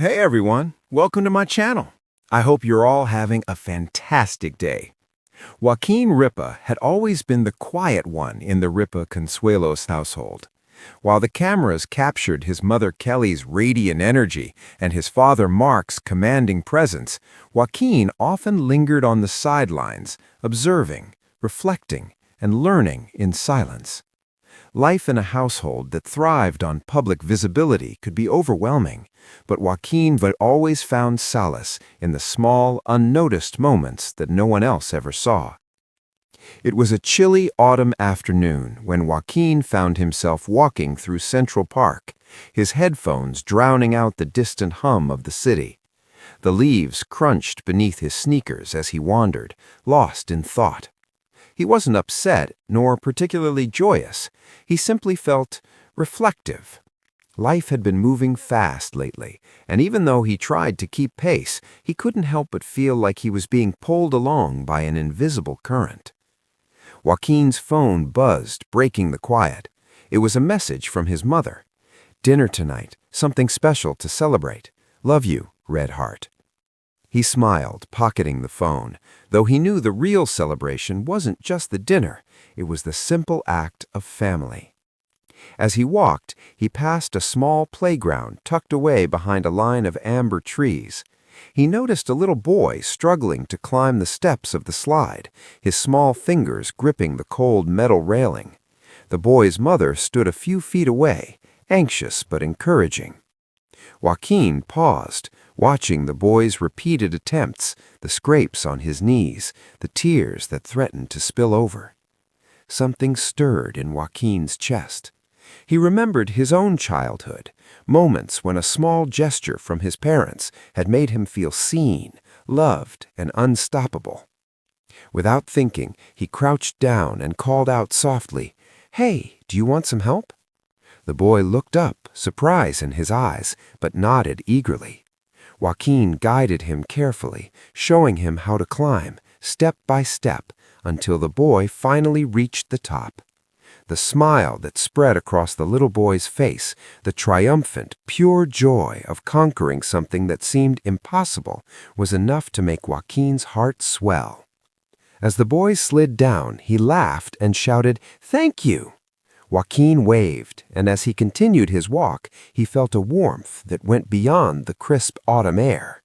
Hey everyone, welcome to my channel. I hope you're all having a fantastic day. Joaquin Ripa had always been the quiet one in the Ripa Consuelos household. While the cameras captured his mother Kelly's radiant energy and his father Mark's commanding presence, Joaquin often lingered on the sidelines, observing, reflecting, and learning in silence. Life in a household that thrived on public visibility could be overwhelming, but Joaquin had always found solace in the small, unnoticed moments that no one else ever saw. It was a chilly autumn afternoon when Joaquin found himself walking through Central Park, his headphones drowning out the distant hum of the city. The leaves crunched beneath his sneakers as he wandered, lost in thought. He wasn't upset, nor particularly joyous. He simply felt reflective. Life had been moving fast lately, and even though he tried to keep pace, he couldn't help but feel like he was being pulled along by an invisible current. Joaquin's phone buzzed, breaking the quiet. It was a message from his mother. "Dinner tonight, something special to celebrate. Love you, Red Heart." He smiled, pocketing the phone, though he knew the real celebration wasn't just the dinner, it was the simple act of family. As he walked, he passed a small playground tucked away behind a line of amber trees. He noticed a little boy struggling to climb the steps of the slide, his small fingers gripping the cold metal railing. The boy's mother stood a few feet away, anxious but encouraging. Joaquin paused, watching the boy's repeated attempts, the scrapes on his knees, the tears that threatened to spill over. Something stirred in Joaquin's chest. He remembered his own childhood, moments when a small gesture from his parents had made him feel seen, loved, and unstoppable. Without thinking, he crouched down and called out softly, "Hey, do you want some help?" The boy looked up, surprise in his eyes, but nodded eagerly. Joaquin guided him carefully, showing him how to climb, step by step, until the boy finally reached the top. The smile that spread across the little boy's face, the triumphant, pure joy of conquering something that seemed impossible, was enough to make Joaquin's heart swell. As the boy slid down, he laughed and shouted, "Thank you!" Joaquin waved, and as he continued his walk, he felt a warmth that went beyond the crisp autumn air.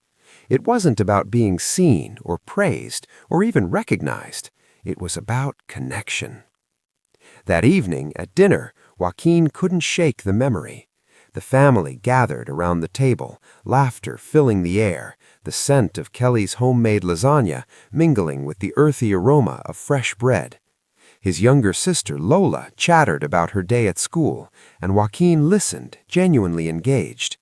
It wasn't about being seen or praised or even recognized. It was about connection. That evening, at dinner, Joaquin couldn't shake the memory. The family gathered around the table, laughter filling the air, the scent of Kelly's homemade lasagna mingling with the earthy aroma of fresh bread. His younger sister, Lola, chattered about her day at school, and Joaquin listened, genuinely engaged.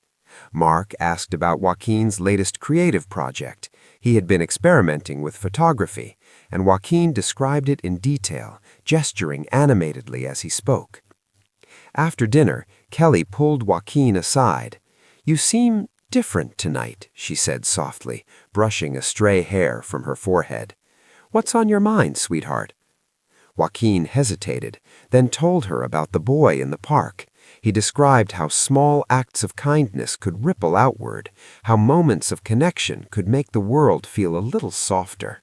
Mark asked about Joaquin's latest creative project. He had been experimenting with photography, and Joaquin described it in detail, gesturing animatedly as he spoke. After dinner, Kelly pulled Joaquin aside. "You seem different tonight," she said softly, brushing a stray hair from her forehead. "What's on your mind, sweetheart?" Joaquin hesitated, then told her about the boy in the park. He described how small acts of kindness could ripple outward, how moments of connection could make the world feel a little softer.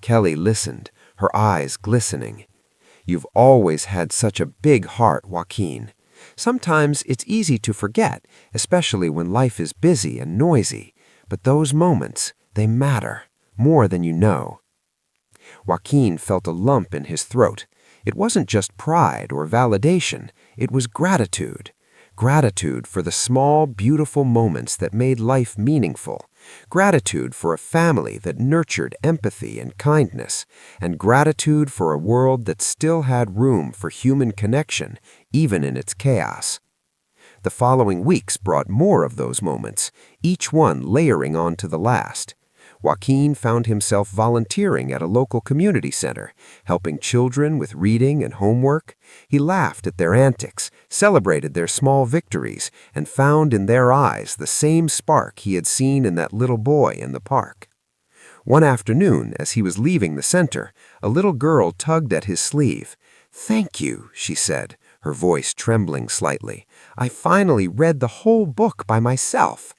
Kelly listened, her eyes glistening. "You've always had such a big heart, Joaquin. Sometimes it's easy to forget, especially when life is busy and noisy. But those moments, they matter, more than you know." Joaquin felt a lump in his throat. It wasn't just pride or validation, it was gratitude. Gratitude for the small, beautiful moments that made life meaningful. Gratitude for a family that nurtured empathy and kindness. And gratitude for a world that still had room for human connection, even in its chaos. The following weeks brought more of those moments, each one layering onto the last. Joaquin found himself volunteering at a local community center, helping children with reading and homework. He laughed at their antics, celebrated their small victories, and found in their eyes the same spark he had seen in that little boy in the park. One afternoon, as he was leaving the center, a little girl tugged at his sleeve. "Thank you," she said, her voice trembling slightly. "I finally read the whole book by myself."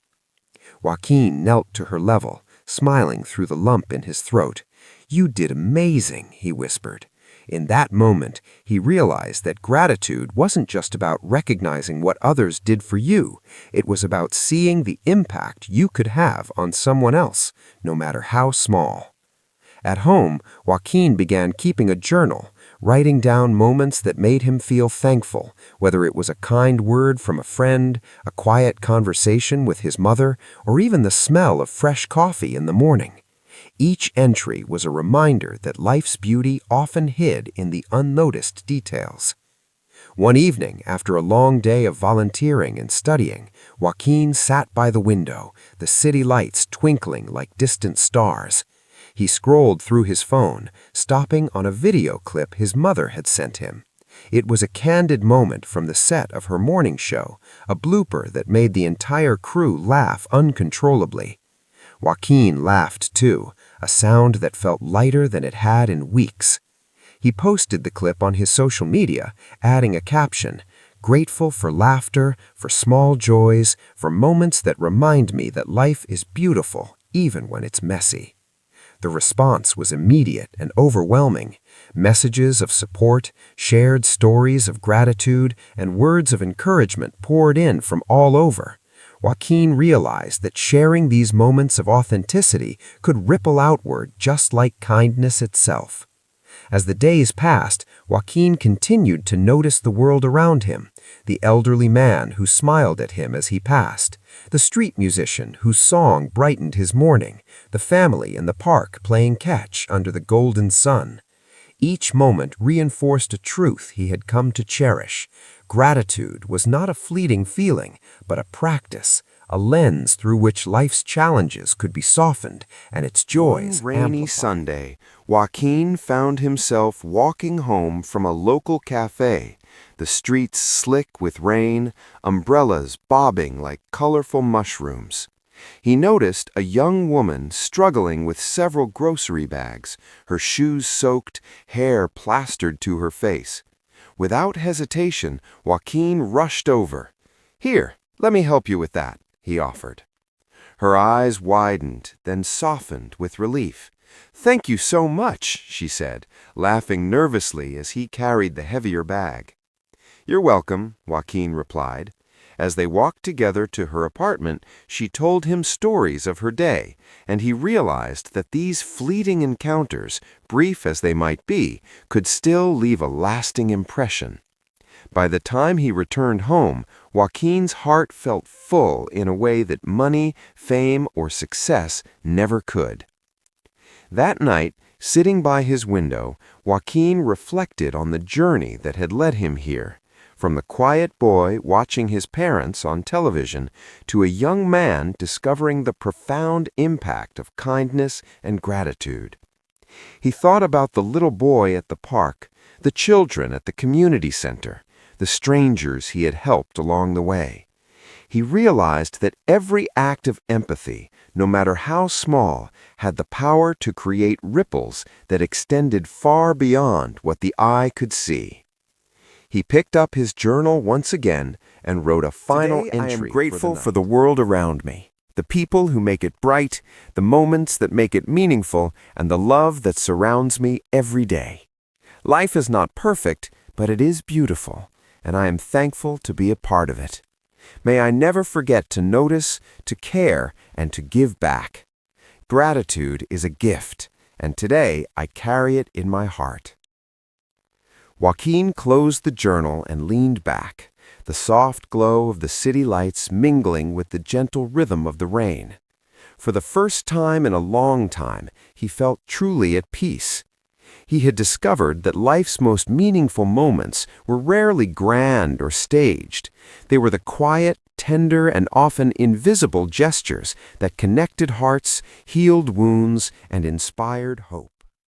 Joaquin knelt to her level, smiling through the lump in his throat. "You did amazing," he whispered. In that moment, he realized that gratitude wasn't just about recognizing what others did for you. It was about seeing the impact you could have on someone else, no matter how small. At home, Joaquin began keeping a journal, writing down moments that made him feel thankful, whether it was a kind word from a friend, a quiet conversation with his mother, or even the smell of fresh coffee in the morning. Each entry was a reminder that life's beauty often hid in the unnoticed details. One evening, after a long day of volunteering and studying, Joaquin sat by the window, the city lights twinkling like distant stars. He scrolled through his phone, stopping on a video clip his mother had sent him. It was a candid moment from the set of her morning show, a blooper that made the entire crew laugh uncontrollably. Joaquin laughed too, a sound that felt lighter than it had in weeks. He posted the clip on his social media, adding a caption, "Grateful for laughter, for small joys, for moments that remind me that life is beautiful, even when it's messy." The response was immediate and overwhelming. Messages of support, shared stories of gratitude, and words of encouragement poured in from all over. Joaquin realized that sharing these moments of authenticity could ripple outward just like kindness itself. As the days passed, Joaquin continued to notice the world around him, the elderly man who smiled at him as he passed, the street musician whose song brightened his morning, the family in the park playing catch under the golden sun. Each moment reinforced a truth he had come to cherish. Gratitude was not a fleeting feeling, but a practice, a lens through which life's challenges could be softened and its joys One rainy amplified. Sunday, Joaquin found himself walking home from a local cafe, the streets slick with rain, umbrellas bobbing like colorful mushrooms. He noticed a young woman struggling with several grocery bags, her shoes soaked, hair plastered to her face. Without hesitation, Joaquin rushed over. "Here, let me help you with that," he offered. Her eyes widened, then softened with relief. "Thank you so much," she said, laughing nervously as he carried the heavier bag. "You're welcome," Joaquin replied. As they walked together to her apartment, she told him stories of her day, and he realized that these fleeting encounters, brief as they might be, could still leave a lasting impression. By the time he returned home, Joaquin's heart felt full in a way that money, fame, or success never could. That night, sitting by his window, Joaquin reflected on the journey that had led him here. From the quiet boy watching his parents on television to a young man discovering the profound impact of kindness and gratitude. He thought about the little boy at the park, the children at the community center, the strangers he had helped along the way. He realized that every act of empathy, no matter how small, had the power to create ripples that extended far beyond what the eye could see. He picked up his journal once again and wrote a final Today, I am entry grateful for the world around me, the people who make it bright, the moments that make it meaningful, and the love that surrounds me every day. Life is not perfect, but it is beautiful, and I am thankful to be a part of it. May I never forget to notice, to care, and to give back. Gratitude is a gift, and today I carry it in my heart. Joaquin closed the journal and leaned back, the soft glow of the city lights mingling with the gentle rhythm of the rain. For the first time in a long time, he felt truly at peace. He had discovered that life's most meaningful moments were rarely grand or staged. They were the quiet, tender, and often invisible gestures that connected hearts, healed wounds, and inspired hope.